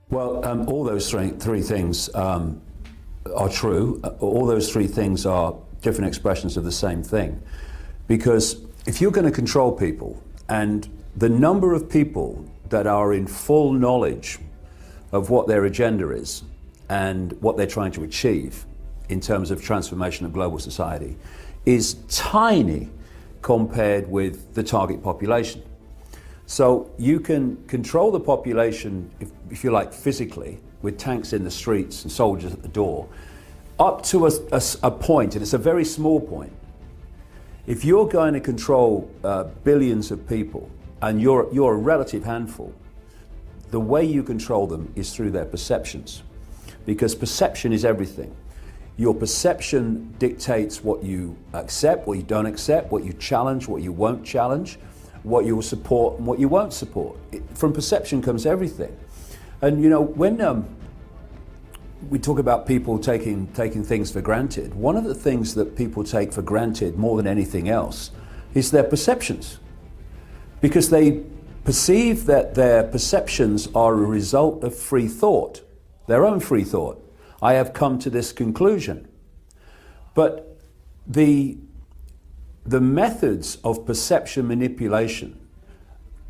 Well, all those three things are true. All those three things are different expressions of the same thing. Because if you're going to control people, and the number of people that are in full knowledge of what their agenda is and what they're trying to achieve in terms of transformation of global society is tiny compared with the target population. So you can control the population, if you like, physically, with tanks in the streets and soldiers at the door, up to a point, and it's a very small point. If you're going to control billions of people, and you're a relative handful, the way you control them is through their perceptions, because perception is everything. Your perception dictates what you accept, what you don't accept, what you challenge, what you won't challenge, what you will support and what you won't support. From perception comes everything. And you know, when we talk about people taking things for granted, one of the things that people take for granted more than anything else is their perceptions. Because they perceive that their perceptions are a result of free thought, their own free thought. I have come to this conclusion. But the methods of perception manipulation,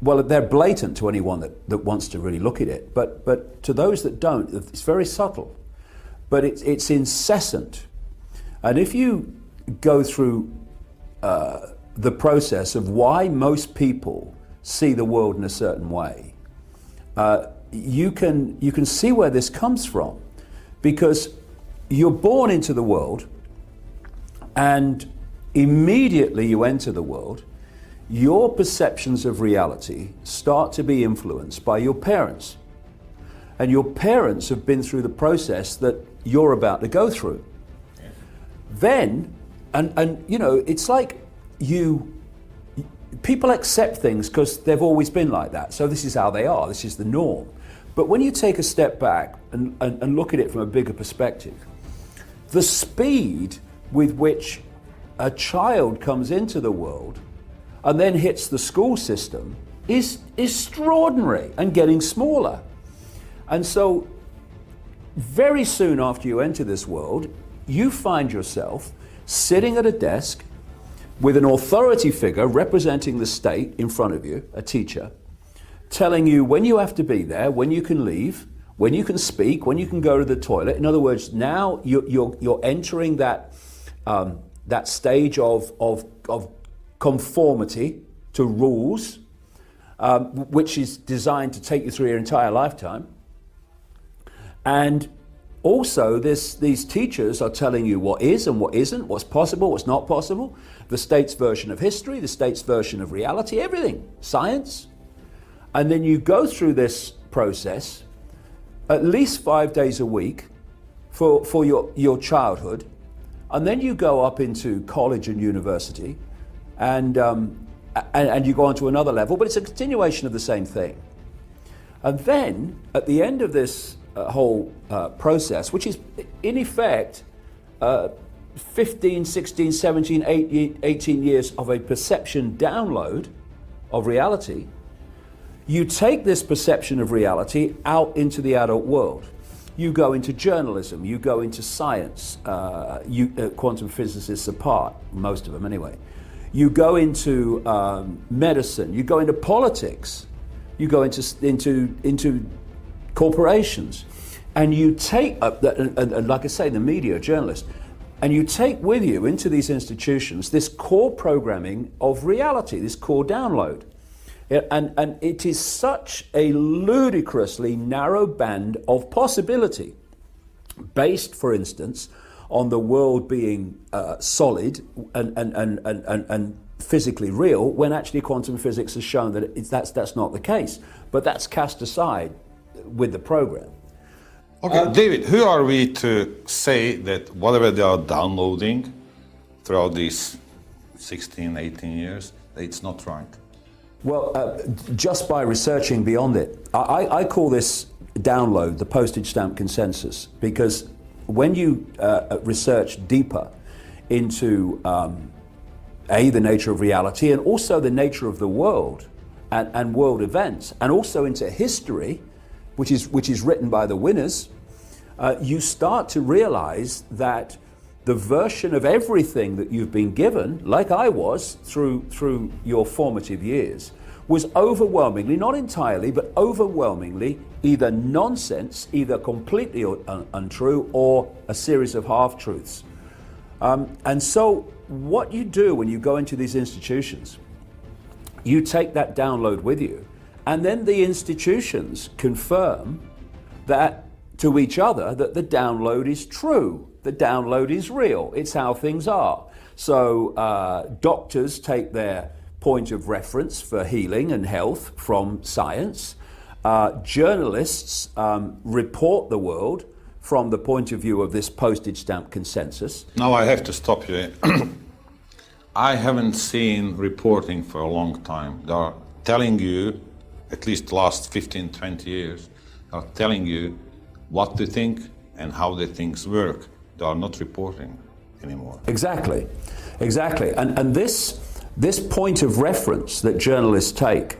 well, they're blatant to anyone that wants to really look at it, but to those that don't, it's very subtle, but it's incessant. And if you go through the process of why most people see the world in a certain way, you can see where this comes from, because you're born into the world, and immediately you enter the world, your perceptions of reality start to be influenced by your parents. And your parents have been through the process that you're about to go through. Yeah. Then, and you know, it's like people accept things because they've always been like that. So this is how they are, this is the norm. But when you take a step back and look at it from a bigger perspective, the speed with which a child comes into the world and then hits the school system is extraordinary and getting smaller. And so very soon after you enter this world, you find yourself sitting at a desk with an authority figure representing the state in front of you, a teacher, telling you when you have to be there, when you can leave, when you can speak, when you can go to the toilet. In other words, now you're entering that stage of conformity to rules, which is designed to take you through your entire lifetime. And also these teachers are telling you what is and what isn't, what's possible, what's not possible, the state's version of history, the state's version of reality, everything, science. And then you go through this process at least 5 days a week for your childhood. And then you go up into college and university, and you go on to another level, but it's a continuation of the same thing. And then, at the end of this whole process, which is in effect 15, 16, 17, 18 years of a perception download of reality, you take this perception of reality out into the adult world. You go into journalism, you go into science, quantum physicists apart, most of them anyway. You go into medicine, you go into politics, you go into corporations, and you take, and like I say, the media, journalists, and you take with you into these institutions this core programming of reality, this core download. And it is such a ludicrously narrow band of possibility, based, for instance, on the world being solid and physically real, when actually quantum physics has shown that that's not the case. But that's cast aside with the program. Okay, David, who are we to say that whatever they are downloading throughout these 16, 18 years, it's not right? Well, just by researching beyond it, I call this download the postage stamp consensus, because when you research deeper into the nature of reality, and also the nature of the world and world events, and also into history, which is written by the winners, you start to realize that the version of everything that you've been given, like I was through your formative years, was overwhelmingly, not entirely, but overwhelmingly either nonsense, either completely untrue, or a series of half-truths. And so what you do when you go into these institutions, you take that download with you, and then the institutions confirm that to each other that the download is true, the download is real, it's how things are. So doctors take their point of reference for healing and health from science. Journalists report the world from the point of view of this postage stamp consensus. Now I have to stop you. I haven't seen reporting for a long time. They are telling you, at least the last 15, 20 years, they are telling you what to think and how the things work. They are not reporting anymore. Exactly. And this point of reference that journalists take,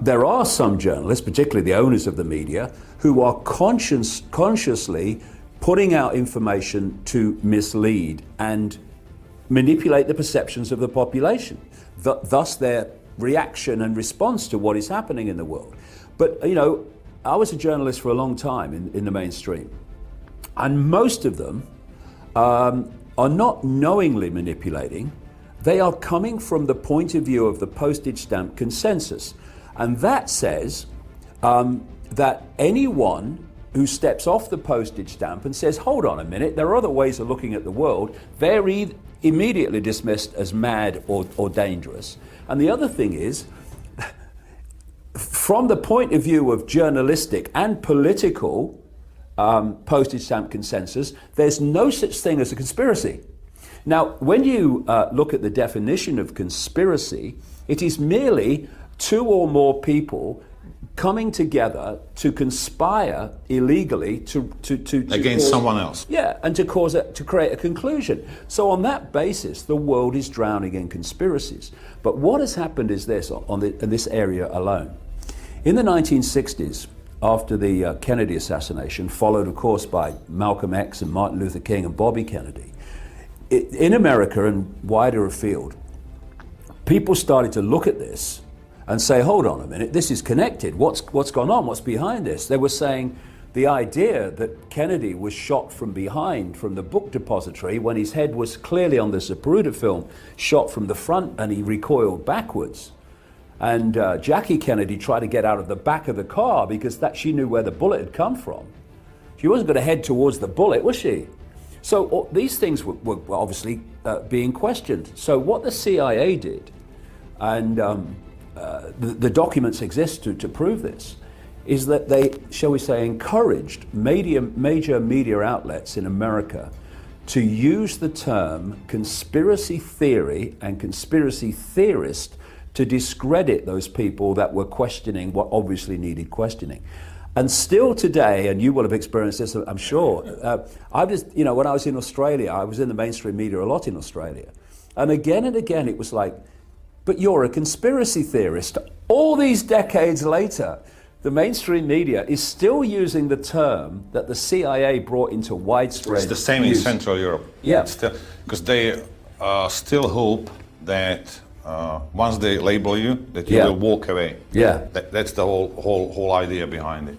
there are some journalists, particularly the owners of the media, who are consciously putting out information to mislead and manipulate the perceptions of the population, thus their reaction and response to what is happening in the world. But, you know, I was a journalist for a long time in the mainstream, and most of them are not knowingly manipulating. They are coming from the point of view of the postage stamp consensus. And that says that anyone who steps off the postage stamp and says, hold on a minute, there are other ways of looking at the world, they're immediately dismissed as mad or dangerous. And the other thing is, from the point of view of journalistic and political postage stamp consensus, there's no such thing as a conspiracy. Now, when you look at the definition of conspiracy, it is merely two or more people coming together to conspire illegally to against cause, someone else. Yeah, and to create a conclusion. So on that basis, the world is drowning in conspiracies. But what has happened is this in this area alone. In the 1960s, after the Kennedy assassination, followed of course by Malcolm X and Martin Luther King and Bobby Kennedy, in America and wider afield, people started to look at this and say, hold on a minute, this is connected. What's gone on? What's behind this? They were saying the idea that Kennedy was shot from behind from the book depository when his head was clearly on the Zapruder film, shot from the front, and he recoiled backwards. And Jackie Kennedy tried to get out of the back of the car because she knew where the bullet had come from. She wasn't going to head towards the bullet, was she? So these things were obviously being questioned. So what the CIA did, and the documents exist to prove this, is that they, shall we say, encouraged major media outlets in America to use the term conspiracy theory and conspiracy theorist to discredit those people that were questioning what obviously needed questioning. And still today, and you will have experienced this, I'm sure, when I was in Australia, I was in the mainstream media a lot in Australia. And again, it was like, but you're a conspiracy theorist. All these decades later, the mainstream media is still using the term that the CIA brought into widespread use. It's the same use. in Central Europe. Yeah. Because they still hope that once they label you, that you will walk away. Yeah. That's the whole idea behind it.